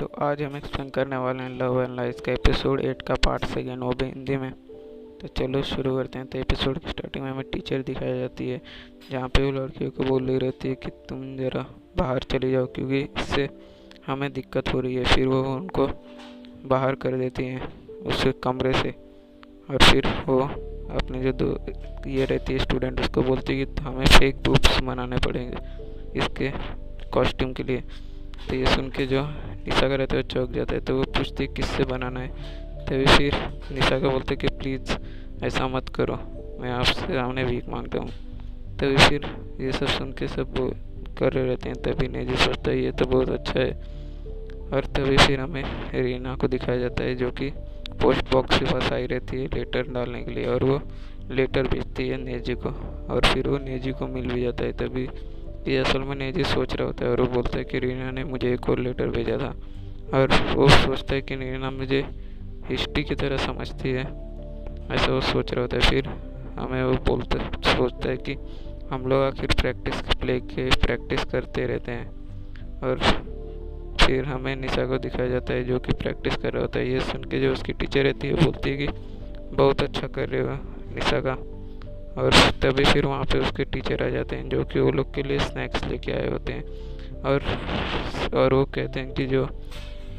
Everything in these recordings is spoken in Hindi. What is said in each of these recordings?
तो आज हम एक्सप्लेन करने वाले हैं लव एंड लाइस का एपिसोड 8 का पार्ट सेकेंड, वो भी हिंदी में। तो चलो शुरू करते हैं। तो एपिसोड की स्टार्टिंग में हमें टीचर दिखाई जाती है, जहाँ पे वो लड़कियों को बोल रही रहती है कि तुम ज़रा बाहर चली जाओ क्योंकि इससे हमें दिक्कत हो रही है। फिर वो उनको बाहर कर देती हैं उस कमरे से, और फिर वो अपने जो दो ये रहती है स्टूडेंट, उसको बोलती है कि हमें फेक बूब्स बनाने पड़ेंगे इसके कॉस्ट्यूम के लिए। तो ये सुन के जो निशा का रहता है वो चौंक जाता है। तो वो पूछती है किससे बनाना है। तभी फिर निशा का बोलते कि प्लीज़ ऐसा मत करो, मैं आपसे सामने भीख मांगता हूँ। तभी फिर ये सब सुन के सब वो कर रहे रहते हैं। तभी नेजी सोचता है ये तो बहुत अच्छा है। और तभी फिर हमें रीना को दिखाया जाता है, जो कि पोस्ट बॉक्स के पास आई रहती है लेटर डालने के लिए, और वो लेटर भेजती है नेजी को, और फिर वो नेजी को मिल भी जाता है। तभी ये असल में नेजी सोच रहा होता है, और वो बोलता है कि रीना ने मुझे एक और लेटर भेजा था, और वो सोचता है कि रीना मुझे हिस्ट्री की तरह समझती है, ऐसा वो सोच रहा होता है। फिर हमें वो सोचता है कि हम लोग आखिर प्ले के प्रैक्टिस करते रहते हैं। और फिर हमें निशा को दिखाया जाता है जो कि प्रैक्टिस कर रहा होता है। ये सुन के जो उसकी टीचर रहती है वो बोलती है कि बहुत अच्छा कर रहे हो निशा का। और तभी फिर वहाँ पे उसके टीचर आ जाते हैं, जो कि वो लोग के लिए स्नैक्स लेके आए होते हैं। और वो कहते हैं कि जो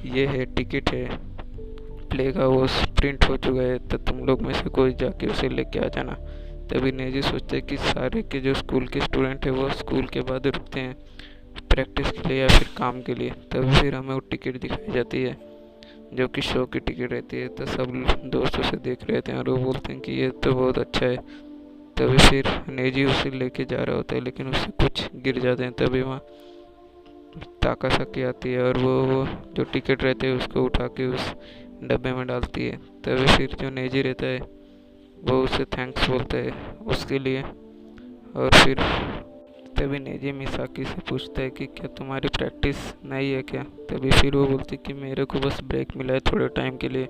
ये है टिकट है प्ले का, वो प्रिंट हो चुका है, तो तुम लोग में से कोई जाके उसे लेके आ जाना। तभी नेजी सोचते हैं कि सारे के जो स्कूल के स्टूडेंट है वो स्कूल के बाद रुकते हैं प्रैक्टिस के लिए या फिर काम के लिए। तभी फिर हमें वो टिकट दिखाई जाती है जो कि शो की टिकट रहती है। तो सब दोस्तों से देख रहे थे और वो बोलते हैं कि ये तो बहुत अच्छा है। तभी फिर नेजी उसे लेके जा रहा होता है, लेकिन उससे कुछ गिर जाते हैं। तभी वहाँ ताकासाकी आती है और वो जो टिकट रहते हैं उसको उठा के उस डब्बे में डालती है। तभी फिर जो नेजी रहता है वो उसे थैंक्स बोलता है उसके लिए। और फिर तभी नेजी मिसाकी से पूछता है कि क्या तुम्हारी प्रैक्टिस नहीं है क्या। तभी फिर वो बोलती कि मेरे को बस ब्रेक मिला है थोड़े टाइम के लिए।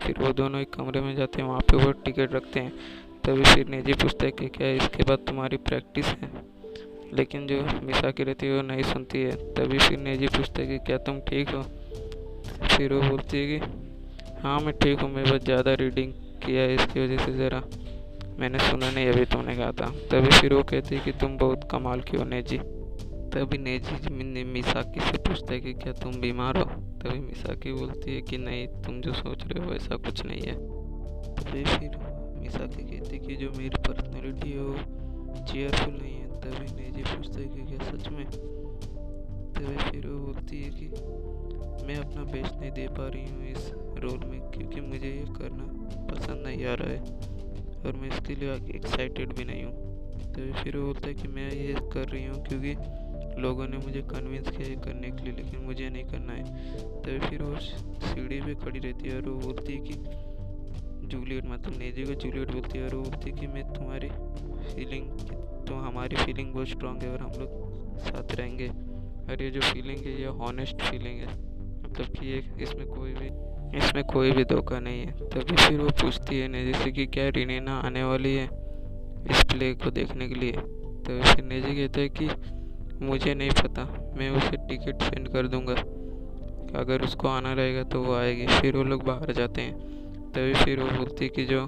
फिर वो दोनों एक कमरे में जाते हैं, वहाँ पे वो टिकट रखते हैं। तभी फिर नेजी पूछता है कि क्या इसके बाद तुम्हारी प्रैक्टिस है, लेकिन जो मिसाकी रहती है वो नहीं सुनती है। तभी फिर नेजी पूछता है कि क्या तुम ठीक हो। फिर वो बोलती है कि हाँ मैं ठीक हूँ, मैं बस ज़्यादा रीडिंग किया है इसकी वजह से ज़रा मैंने सुना नहीं अभी तुमने कहा था। तभी फिर वो कहती है कि तुम बहुत कमाल की हो नेजी। तभी नेजी मिसाकी से पूछता है कि क्या तुम बीमार हो। तभी मिसाकी बोलती है कि नहीं, तुम जो सोच रहे हो ऐसा कुछ नहीं है। तभी फिर मिसाकी कहती है कि जो मेरी पर्सनैलिटी है वो चेयरफुल नहीं है। तभी नेजी पूछता है कि क्या सच में। तभी फिर वो बोलती है कि मैं अपना बेस्ट नहीं दे पा रही हूँ इस रोल में, क्योंकि मुझे ये करना पसंद नहीं आ रहा है और मैं इसके लिए एक्साइटेड भी नहीं हूँ। तो फिर वो बोलता है कि मैं ये कर रही हूँ क्योंकि लोगों ने मुझे कन्विंस किया है करने के लिए, लेकिन मुझे नहीं करना है। तो फिर वो सीढ़ी पे खड़ी रहती है और वो बोलती है कि जूलियट, मतलब नेजी को जूलियट बोलती है, और वो बोलती है कि मैं तुम्हारी फीलिंग, तो हमारी फीलिंग बहुत स्ट्रांग है और हम लोग साथ रहेंगे। और ये जो फीलिंग है ये हॉनेस्ट फीलिंग है, मतलब कि ये इसमें कोई भी धोखा नहीं है। तभी फिर वो पूछती है नेजी से कि क्या रीना आने वाली है इस प्ले को देखने के लिए। तो फिर नेजी कहता है कि मुझे नहीं पता, मैं उसे टिकट सेंड कर दूंगा, अगर उसको आना रहेगा तो वो आएगी। फिर वो लोग बाहर जाते हैं। तभी फिर वो बोलती है कि जो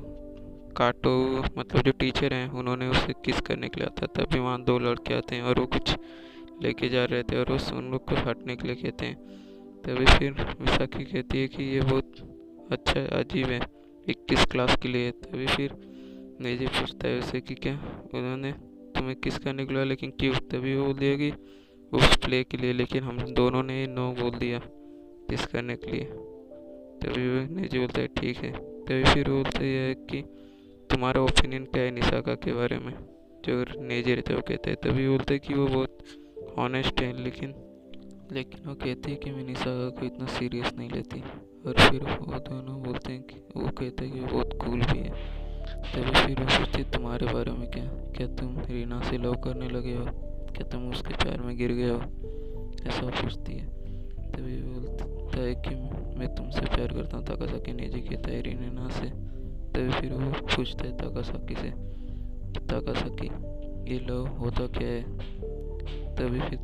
काटो, मतलब जो टीचर हैं, उन्होंने उसे किस करने के लिए आता। तभी वहाँ दो लड़के आते हैं और वो कुछ लेके जा रहे थे और उन लोग को हटने के लिए कहते हैं। तभी फिर मिसाकी कहती है कि ये बहुत अच्छा अजीब है 21 क्लास के लिए। तभी फिर नेजी पूछता है उसे कि क्या उन्होंने तुम्हें किस करने के लिए, लेकिन क्यों। तभी वो बोल दिया कि उस प्ले के लिए, लेकिन हम दोनों ने नो बोल दिया किस करने के लिए। तभी नेजी बोलता है ठीक है। तभी फिर वो बोलता है कि तुम्हारा ओपिनियन क्या है निशाका के बारे में। जो नेजी रहता है वो कहता है, तभी बोलता है कि वो बहुत ऑनेस्ट है, लेकिन वो कहती है कि मैं निशाका को इतना सीरियस नहीं लेती। और फिर वो दोनों बोलते हैं कि वो कहता है कि वो बहुत कूल भी है। तभी फिर वो पूछती है तुम्हारे बारे में क्या तुम रीना से लव करने लगे हो, क्या तुम उसके प्यार में गिर गए हो, ऐसा वो पूछती है। तभी वो बोलता है कि मैं तुमसे प्यार करता हूँ, ताकासाकी नेजी कहता है रीना से। तभी फिर वो पूछता है ताकासाकी से, ताकासाकी ये लव होता क्या है। तभी फिर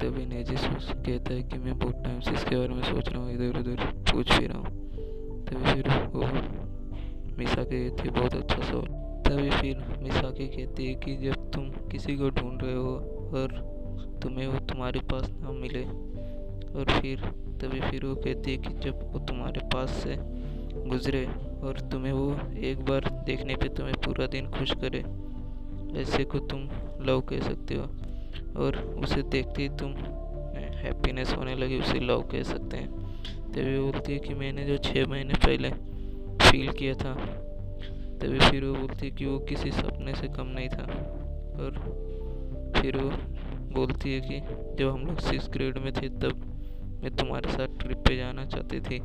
तभी नेजी कहता है कि मैं बहुत टाइम से इसके बारे में सोच रहा हूँ, इधर उधर पूछ भी रहा हूँ। तभी फिर वो मिसाकी कहती है बहुत अच्छा सवाल। तभी फिर मिसाकी कहती है कि जब तुम किसी को ढूंढ रहे हो और तुम्हें वो तुम्हारे पास ना मिले, और फिर तभी फिर वो कहती है कि जब वो तुम्हारे पास से गुजरे और तुम्हें वो एक बार देखने पे तुम्हें पूरा दिन खुश करे, ऐसे को तुम लव कह सकते हो। और उसे देखते ही तुम हैप्पीनेस होने लगी, उसे लव कह सकते हैं। तभी वो बोलती है कि मैंने जो 6 महीने पहले फील किया था, तभी फिर वो बोलती है कि वो किसी सपने से कम नहीं था। और फिर वो बोलती है कि जब हम लोग 6th ग्रेड में थे तब मैं तुम्हारे साथ ट्रिप पे जाना चाहती थी,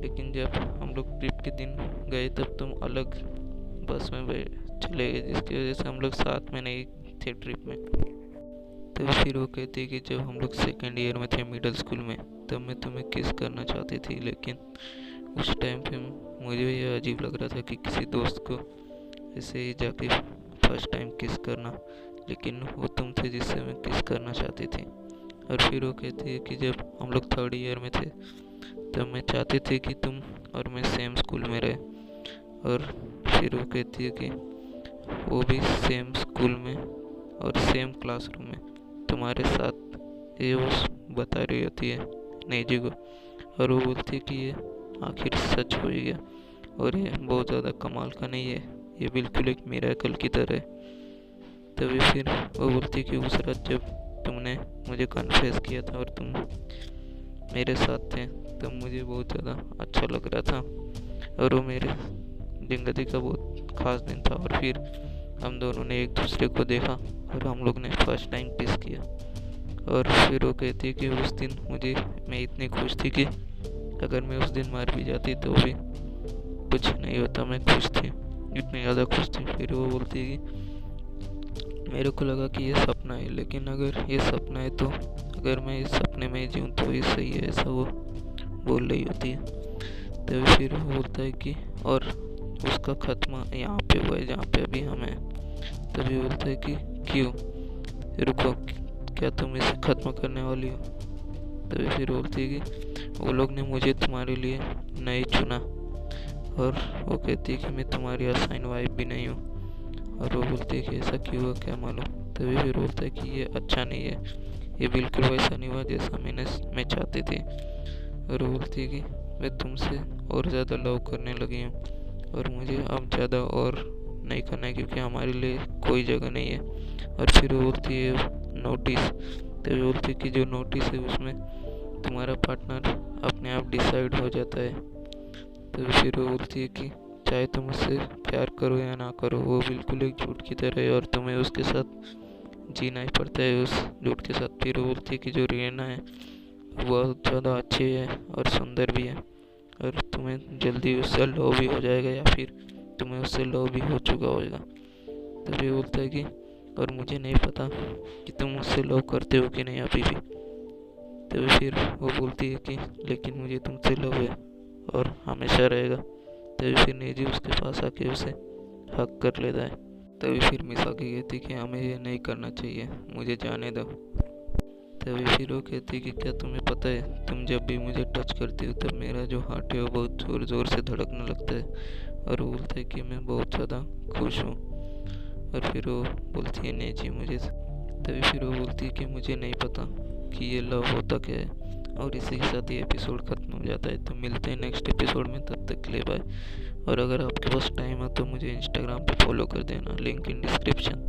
लेकिन जब हम लोग ट्रिप के दिन गए तब तुम अलग बस में चले गए, जिसकी वजह से हम लोग साथ में नहीं थे ट्रिप में। तब फिर वो कहती है कि जब हम लोग 2nd ईयर में थे मिडिल स्कूल में, तब मैं तुम्हें किस करना चाहती थी, लेकिन उस टाइम पे मुझे ये अजीब लग रहा था कि किसी दोस्त को ऐसे ही जाके फर्स्ट टाइम किस करना, लेकिन वो तुम थे जिससे मैं किस करना चाहती थी। और फिर वो कहती है कि जब हम लोग 3rd ईयर में थे तब मैं चाहती थी कि तुम और मैं सेम स्कूल में रहे। और फिर वो कहती है कि वो भी सेम स्कूल में और सेम क्लासरूम में तुम्हारे साथ, ये वो बता रही होती है नेजी को। और वो बोलती है कि ये आखिर सच हो ही गया और ये बहुत ज़्यादा कमाल का नहीं है, ये बिल्कुल एक मिरेकल की तरह है। तभी फिर वो बोलती है कि उस रात जब तुमने मुझे कन्फेस किया था और तुम मेरे साथ थे तब मुझे बहुत ज़्यादा अच्छा लग रहा था और वो मेरे ज़िंदगी का बहुत ख़ास दिन था। और फिर हम दोनों ने एक दूसरे को देखा और हम लोग ने फर्स्ट टाइम किस किया। और फिर वो कहती है कि उस दिन मैं इतनी खुश थी कि अगर मैं उस दिन मर भी जाती तो भी कुछ नहीं होता, मैं खुश थी, इतनी ज़्यादा खुश थी। फिर वो बोलती है कि मेरे को लगा कि ये सपना है, लेकिन अगर ये सपना है तो अगर मैं इस सपने में जीऊँ तो ये सही है, ऐसा वो बोल रही होती है। तभी फिर वो बोलता है कि और उसका खत्मा यहाँ पे हुआ है जहाँ पे अभी हम हैं। तभी बोलता है कि क्यों, रुको, क्या तुम इसे ख़त्म करने वाली हो? तभी फिर बोलती है कि वो लोग ने मुझे तुम्हारे लिए नहीं चुना, और वो कहती है कि मैं तुम्हारी असाइन वाइफ भी नहीं हूँ। और वो बोलती है कि ऐसा क्यों हुआ, क्या मालूम। तभी फिर बोलता है कि ये अच्छा नहीं है, ये बिल्कुल वैसा नहीं हुआ जैसा मैं चाहती थी। और वो बोलती है कि मैं तुमसे और ज़्यादा लव करने लगी हूँ और मुझे अब ज़्यादा और नहीं करना है क्योंकि हमारे लिए कोई जगह नहीं है। और फिर वो बोलती है नोटिस। तभी बोलती है कि जो नोटिस है उसमें तुम्हारा पार्टनर अपने आप डिसाइड हो जाता है। तो फिर वो बोलती है कि चाहे तुम उससे प्यार करो या ना करो, वो बिल्कुल एक झूठ की तरह है और तुम्हें उसके साथ जीना ही पड़ता है उस झूठ के साथ। फिर वो बोलती है कि जो रीना है वो बहुत ज़्यादा अच्छी है और सुंदर भी है और तुम्हें जल्दी उससे लव भी हो जाएगा या फिर तुम्हें उससे लव भी हो चुका होगा। तभी बोलता है कि और मुझे नहीं पता कि तुम उससे लव करते हो कि नहीं अभी भी। तभी फिर वो बोलती है कि लेकिन मुझे तुमसे लव है और हमेशा रहेगा। तभी फिर नेजी उसके पास आके उसे हक कर लेता है। तभी फिर मिसाकी कहती कि हमें ये नहीं करना चाहिए, मुझे जाने दो। तभी फिर वो कहती कि क्या तुम्हें पता है, तुम जब भी मुझे टच करती हो तब मेरा जो हार्ट है वो बहुत ज़ोर ज़ोर से धड़कने लगता है। और वो बोलता है कि मैं बहुत ज़्यादा खुश हूँ। और फिर वो बोलती है नेजी मुझे। तभी फिर वो बोलती है कि मुझे नहीं पता कि ये लव होता क्या है। और इसी के साथ ये एपिसोड ख़त्म हो जाता है। तो मिलते हैं नेक्स्ट एपिसोड में, तब तक के लिए बाय। और अगर आपके पास टाइम है तो मुझे इंस्टाग्राम पे फॉलो कर देना, लिंक इन डिस्क्रिप्शन।